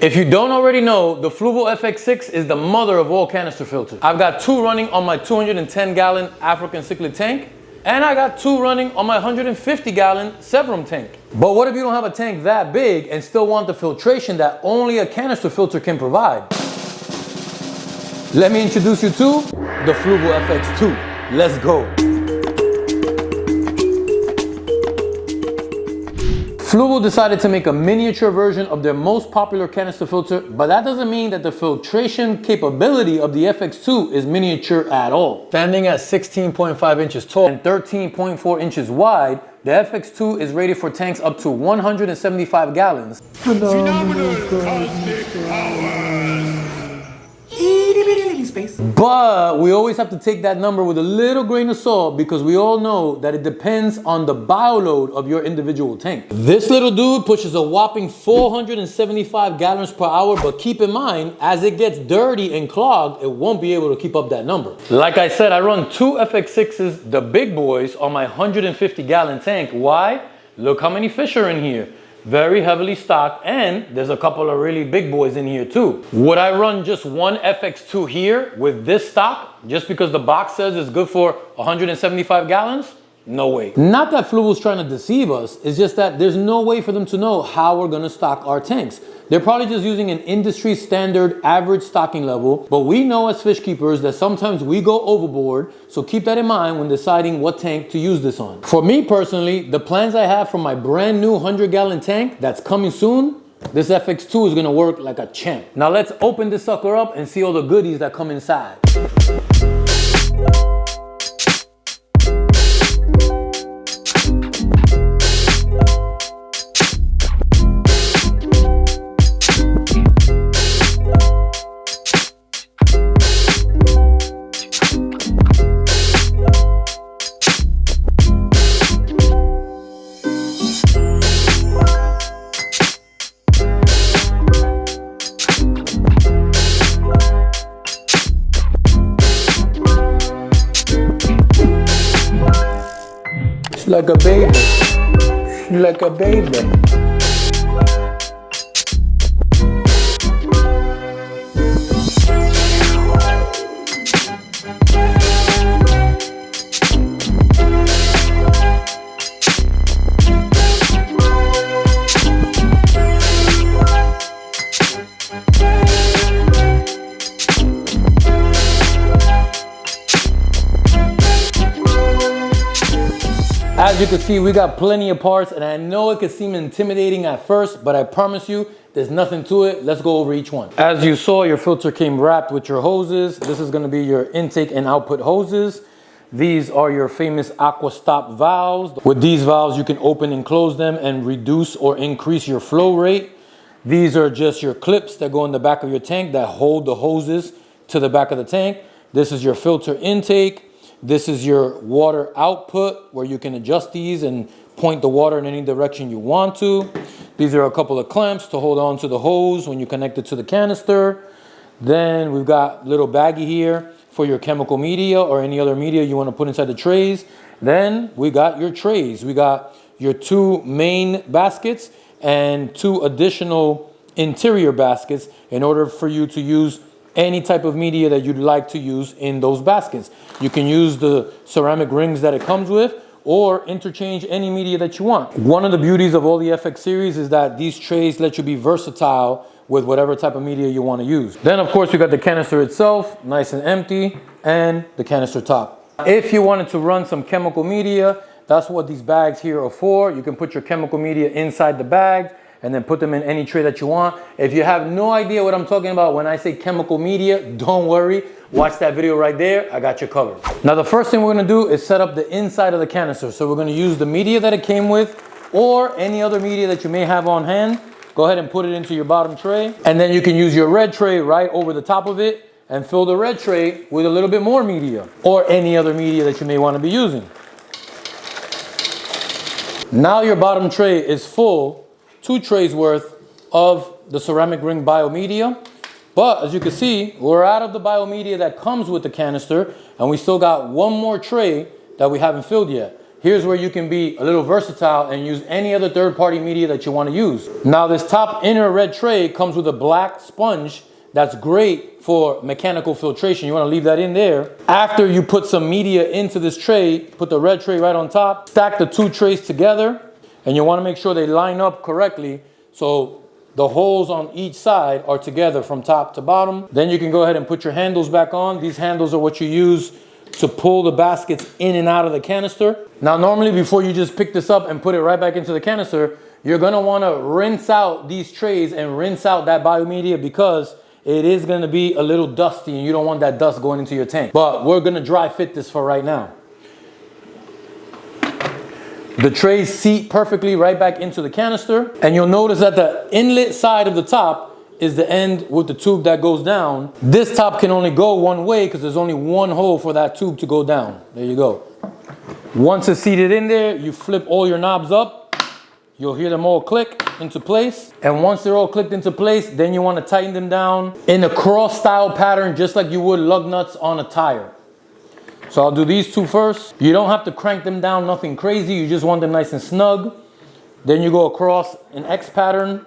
If you don't already know, the Fluval FX2 is the mother of all canister filters. I've got 2 running on my 210-gallon African cichlid tank, and I got 2 running on my 150-gallon Severum tank. But what if you don't have a tank that big and still want the filtration that only a canister filter can provide? Let me introduce you to the Fluval FX2. Let's go. Fluval decided to make a miniature version of their most popular canister filter, but that doesn't mean that the filtration capability of the FX2 is miniature at all. Standing at 16.5 inches tall and 13.4 inches wide, the FX2 is rated for tanks up to 175 gallons. Phenomenal cosmic powers. Space. But we always have to take that number with a little grain of salt because we all know that it depends on the bioload of your individual tank. This little dude pushes a whopping 475 gallons per hour, but keep in mind, as it gets dirty and clogged, it won't be able to keep up that number. Like I said, I run 2 FX6s, the big boys, on my 150-gallon tank. Why? Look how many fish are in here. Very heavily stocked, and there's a couple of really big boys in here too. Would I run just one FX2 here with this stock just because the box says it's good for 175 gallons? No way. Not that Fluval's trying to deceive us, it's just that there's no way for them to know how we're gonna stock our tanks. They're probably just using an industry standard average stocking level, but we know as fish keepers that sometimes we go overboard, so keep that in mind when deciding what tank to use this on. For me personally, the plans I have for my brand new 100-gallon tank that's coming soon, this FX2 is gonna work like a champ. Now let's open this sucker up and see all the goodies that come inside. Like a baby, like a baby. As you can see, we got plenty of parts, and I know it could seem intimidating at first, but I promise you, there's nothing to it. Let's go over each one. As you saw, your filter came wrapped with your hoses. This is gonna be your intake and output hoses. These are your famous aqua stop valves. With these valves, you can open and close them and reduce or increase your flow rate. These are just your clips that go in the back of your tank that hold the hoses to the back of the tank. This is your filter intake. This is your water output where you can adjust these and point the water in any direction you want to. These are a couple of clamps to hold on to the hose when you connect it to the canister. Then we've got little baggie here for your chemical media or any other media you want to put inside the trays. Then we got your trays. We got your 2 main baskets and 2 additional interior baskets in order for you to use any type of media that you'd like to use in those baskets. You can use the ceramic rings that it comes with or interchange any media that you want. One of the beauties of all the FX series is that these trays let you be versatile with whatever type of media you want to use. Then of course we got the canister itself, nice and empty, and the canister top. If you wanted to run some chemical media, that's what these bags here are for. You can put your chemical media inside the bag and then put them in any tray that you want. If you have no idea what I'm talking about when I say chemical media, don't worry. Watch that video right there. I got you covered. Now the first thing we're gonna do is set up the inside of the canister. So we're gonna use the media that it came with or any other media that you may have on hand. Go ahead and put it into your bottom tray. And then you can use your red tray right over the top of it and fill the red tray with a little bit more media or any other media that you may wanna be using. Now your bottom tray is full, 2 trays worth of the ceramic ring biomedia. But as you can see, we're out of the biomedia that comes with the canister, and we still got 1 more tray that we haven't filled yet. here's where you can be a little versatile and use any other third-party media that you want to use. Now this top inner red tray comes with a black sponge that's great for mechanical filtration. You want to leave that in there. After you put some media into this tray, put the red tray right on top, stack the two trays together, and you want to make sure they line up correctly so the holes on each side are together from top to bottom. Then you can go ahead and put your handles back on. These handles are what you use to pull the baskets in and out of the canister. Now normally before you just pick this up and put it right back into the canister, you're going to want to rinse out these trays and rinse out that biomedia because it is going to be a little dusty and you don't want that dust going into your tank. But we're going to dry fit this for right now. The trays seat perfectly right back into the canister. And you'll notice that the inlet side of the top is the end with the tube that goes down. This top can only go one way because there's only one hole for that tube to go down. There you go. Once it's seated in there, you flip all your knobs up. You'll hear them all click into place. And once they're all clicked into place, then you want to tighten them down in a cross style pattern, just like you would lug nuts on a tire. So I'll do these two first. You don't have to crank them down, nothing crazy. You just want them nice and snug. Then you go across an X pattern.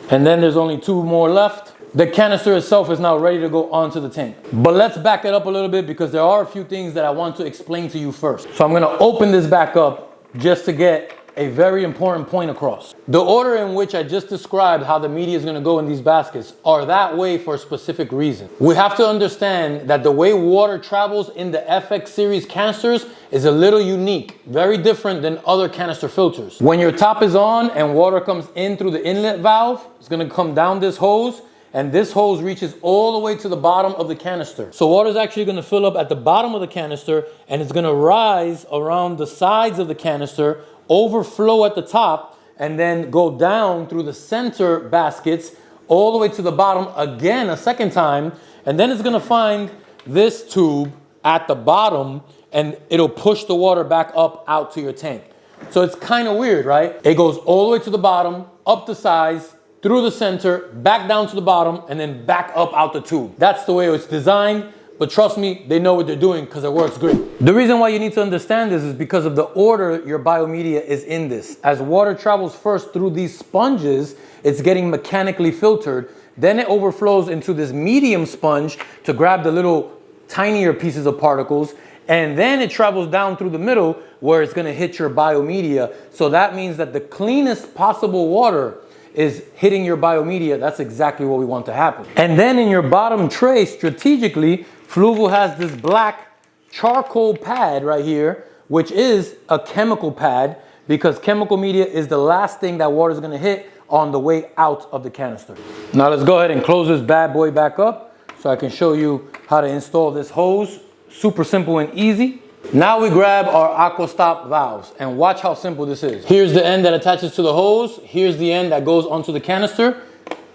And then there's only two more left. The canister itself is now ready to go onto the tank. But let's back it up a little bit because there are a few things that I want to explain to you first. So I'm gonna open this back up just to get a very important point across. The order in which I just described how the media is going to go in these baskets are that way for a specific reason. We have to understand that the way water travels in the FX series canisters is a little unique, very different than other canister filters. When your top is on and water comes in through the inlet valve, it's going to come down this hose, and this hose reaches all the way to the bottom of the canister. So water is actually going to fill up at the bottom of the canister, and it's going to rise around the sides of the canister, overflow at the top, and then go down through the center baskets all the way to the bottom again a second time. And then it's going to find this tube at the bottom, and it'll push the water back up out to your tank. So it's kind of weird, right? It goes all the way to the bottom, up the sides, through the center, back down to the bottom, and then back up out the tube. That's the way it's designed. But trust me, they know what they're doing because it works great. The reason why you need to understand this is because of the order your biomedia is in this. As water travels first through these sponges, it's getting mechanically filtered. Then it overflows into this medium sponge to grab the little tinier pieces of particles. And then it travels down through the middle where it's gonna hit your biomedia. So that means that the cleanest possible water is hitting your biomedia. That's exactly what we want to happen. And then in your bottom tray, strategically, Fluval has this black charcoal pad right here, which is a chemical pad because chemical media is the last thing that water is going to hit on the way out of the canister. Now let's go ahead and close this bad boy back up so I can show you how to install this hose. Super simple and easy. Now we grab our Aquastop valves and watch how simple this is. Here's the end that attaches to the hose. Here's the end that goes onto the canister.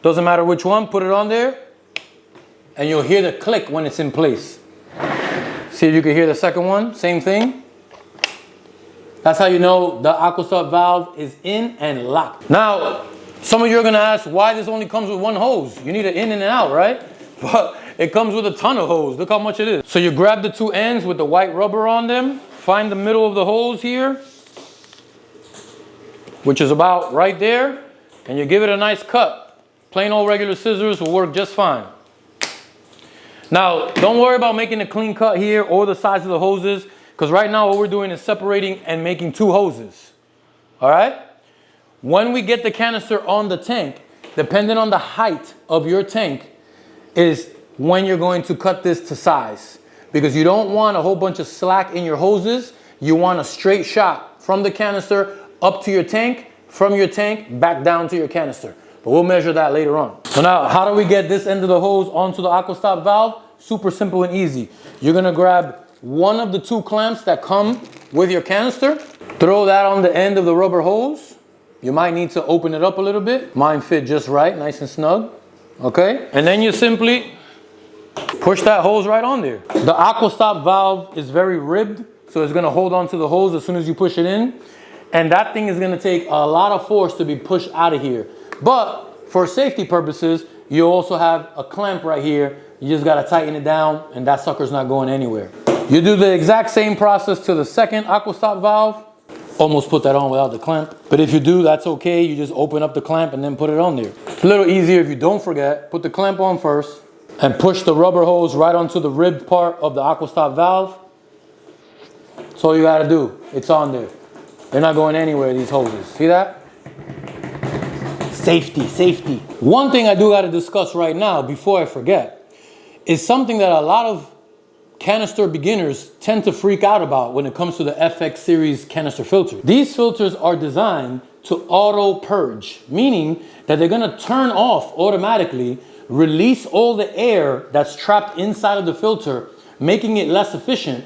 Doesn't matter which one, put it on there. And you'll hear the click when it's in place. See if you can hear the second one, same thing. That's how you know the Aquastop valve is in and locked. Now, some of you are gonna ask why this only comes with one hose. You need an in and an out, right? But it comes with a ton of hose. Look how much it is. So you grab the two ends with the white rubber on them, find the middle of the hose here, which is about right there, and you give it a nice cut. Plain old regular scissors will work just fine. Now, don't worry about making a clean cut here or the size of the hoses, because right now what we're doing is separating and making two hoses. All right? When we get the canister on the tank, depending on the height of your tank, is when you're going to cut this to size. Because you don't want a whole bunch of slack in your hoses. You want a straight shot from the canister up to your tank, from your tank back down to your canister. But we'll measure that later on. So now, how do we get this end of the hose onto the Aquastop valve? Super simple and easy. You're gonna grab one of the two clamps that come with your canister, throw that on the end of the rubber hose. You might need to open it up a little bit. Mine fit just right, nice and snug. Okay? And then you simply push that hose right on there. The Aquastop valve is very ribbed, so it's gonna hold onto the hose as soon as you push it in. And that thing is gonna take a lot of force to be pushed out of here. But for safety purposes, you also have a clamp right here. You just gotta tighten it down and that sucker's not going anywhere. You do the exact same process to the second aquastop valve. Almost put that on without the clamp. But if you do, that's okay. You just open up the clamp and then put it on there. It's a little easier if you don't forget. Put the clamp on first and push the rubber hose right onto the ribbed part of the aquastop valve. That's all you gotta do. It's on there. They're not going anywhere, these hoses. See that? Safety, safety. One thing I do gotta discuss right now before I forget is something that a lot of canister beginners tend to freak out about when it comes to the FX series canister filter. These filters are designed to auto purge, meaning that they're gonna turn off automatically, release all the air that's trapped inside of the filter, making it less efficient.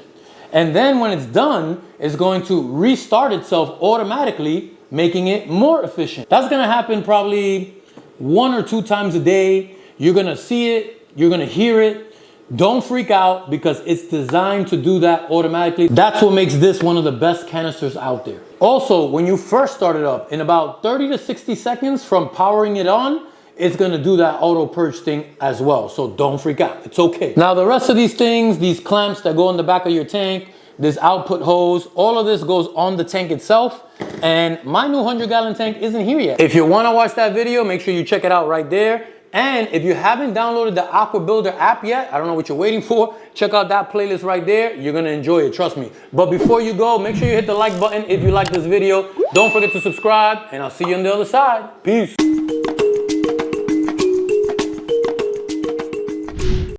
And then when it's done, it's going to restart itself automatically, making it more efficient. That's gonna happen probably 1 or 2 times a day. You're gonna see it, you're gonna hear it. Don't freak out because it's designed to do that automatically. That's what makes this one of the best canisters out there. Also, when you first start it up, in about 30 to 60 seconds from powering it on, it's gonna do that auto purge thing as well. So don't freak out, it's okay. Now the rest of these things, these clamps that go in the back of your tank, this output hose, all of this goes on the tank itself. And my new 100-gallon tank isn't here yet. If you wanna watch that video, make sure you check it out right there. And if you haven't downloaded the Aqua Builder app yet, I don't know what you're waiting for, check out that playlist right there. You're gonna enjoy it, trust me. But before you go, make sure you hit the like button if you like this video. Don't forget to subscribe, and I'll see you on the other side. Peace.